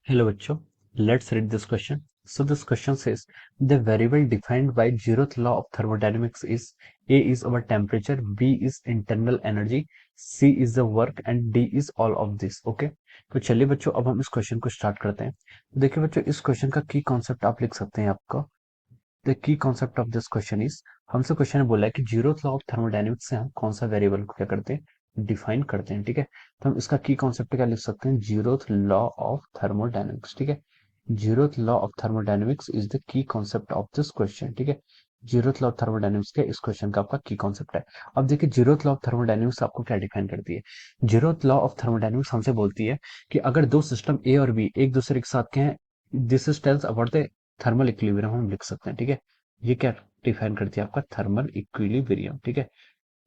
Hello बच्चों, let's read this question. So this question says the variable defined by zeroth law of thermodynamics is A is our temperature, B is internal energy, C is the work and D is all of this. Okay, तो चलिए बच्चों अब हम इस question को start करते हैं। देखिए बच्चों इस क्वेश्चन का की कॉन्सेप्ट आप लिख सकते हैं आपका। The key concept of this question is, हमसे क्वेश्चन ने बोला है कि जीरोथ लॉ ऑफ थर्मोडायनेमिक्स से हम कौन सा वेरिएबल को क्या करते हैं, डिफाइन करते हैं। ठीक है, तो हम इसका की कॉन्सेप्ट क्या लिख सकते हैं, जीरोथ लॉ ऑफ थर्मोडायनेमिक्स। ठीक है, zeroth law of thermodynamics is the key concept of this question. ठीक है, जीरोथ लॉ ऑफ थर्मोडायनेमिक्स का इस क्वेश्चन का आपका की कॉन्सेप्ट है। अब देखिए जीरोथ लॉ ऑफ थर्मोडायनेमिक्स आपको क्या डिफाइन करती है। जीरोथ लॉ ऑफ थर्मोडायनेमिक्स हमसे बोलती है कि अगर दो सिस्टम ए और बी एक दूसरे के साथ के हैं, this is tells about the thermal equilibrium हम लिख सकते हैं। ठीक है, ये क्या डिफाइन करती है, आपका थर्मल इक्विलिब्रियम। ठीक है,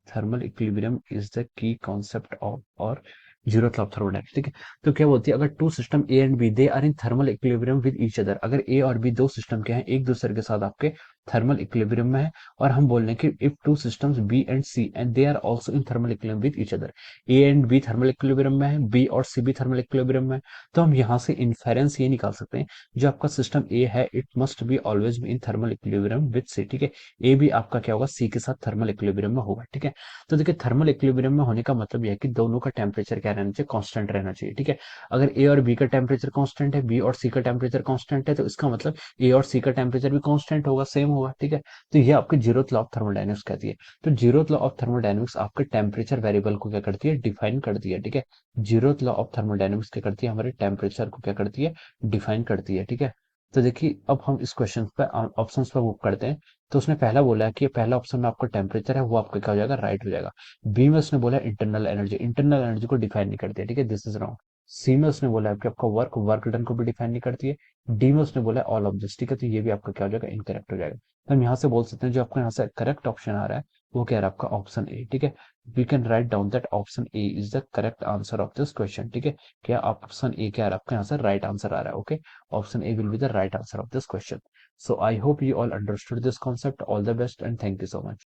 thermal equilibrium is the key concept of और जीरोथ लॉ ऑफ थर्मोडायनेमिक्स। ठीक है, तो क्या बोलती है, अगर two system A and B they are in thermal equilibrium with each other, अगर ए और बी दो सिस्टम के हैं एक दूसरे के साथ आपके थर्मल इक्विलिब्रियम में है, और हम बोल रहे हैं कि if two systems B and C and they are also in thermal equilibrium with each other, A and B thermal equilibrium में है, बी और सी भी थर्मल इक्विलिब्रियम में है, तो हम यहाँ से इन्फेरेंस ये निकाल सकते हैं, जो आपका सिस्टम ए है it must be always be in thermal equilibrium with C. ठीक है, ए भी आपका क्या होगा, सी के साथ थर्मल इक्विलिब्रियम में होगा। ठीक है, तो देखिए थर्मल इक्विलिब्रियम में होने का मतलब यह है कि दोनों का टेम्परेचर क्या रहना चाहिए, कांस्टेंट रहना चाहिए। ठीक है, अगर ए और बी का टेम्परेचर कांस्टेंट है, बी और सी का टेम्परेचर कांस्टेंट है, तो इसका मतलब ए और सी का टेम्परेचर भी कांस्टेंट होगा, सेम होगा। ठीक है, तो ये आपकी जीरोथ लॉ ऑफ थर्मोडायनेमिक्स कहती है। तो जीरोथ लॉ ऑफ थर्मोडायनेमिक्स आपके टेम्परेचर वेरिएबल को क्या करती है, डिफाइन करती है। ठीक है, जीरोथ लॉ ऑफ थर्मोडायनेमिक्स क्या करती है, हमारे टेम्परेचर को क्या करती है, डिफाइन करती है। ठीक है, तो देखिए अब हम इस क्वेश्चन पे ऑप्शंस पे मूव करते हैं। तो उसने पहला बोला है कि पहला ऑप्शन में आपका टेम्परेचर है, वो आपका क्या हो जाएगा, राइट हो जाएगा। बी में उसने बोला इंटरनल एनर्जी, इंटरनल एनर्जी को डिफाइन नहीं करती है। ठीक है, दिस इज रॉन्ग। सी में उसने बोला है कि आपका वर्क, वर्क डन को भी डिफाइन नहीं करती है। डी में उसने बोला ऑल ऑफ दिस। ठीक है, तो ये भी आपका क्या हो जाएगा, इनकरेक्ट हो जाएगा। तो हम यहाँ से बोल सकते हैं जो आपका यहाँ से करेक्ट ऑप्शन आ रहा है वो क्या है, आपका ऑप्शन ए। ठीक है, we can write down that option A is the correct answer of this question. ठीक है, क्या ऑप्शन ए क्या है, आपका यहाँ से राइट आंसर आ रहा है। Okay, option A will be the right answer of this question. So I hope you all understood this concept. All the best and thank you so much.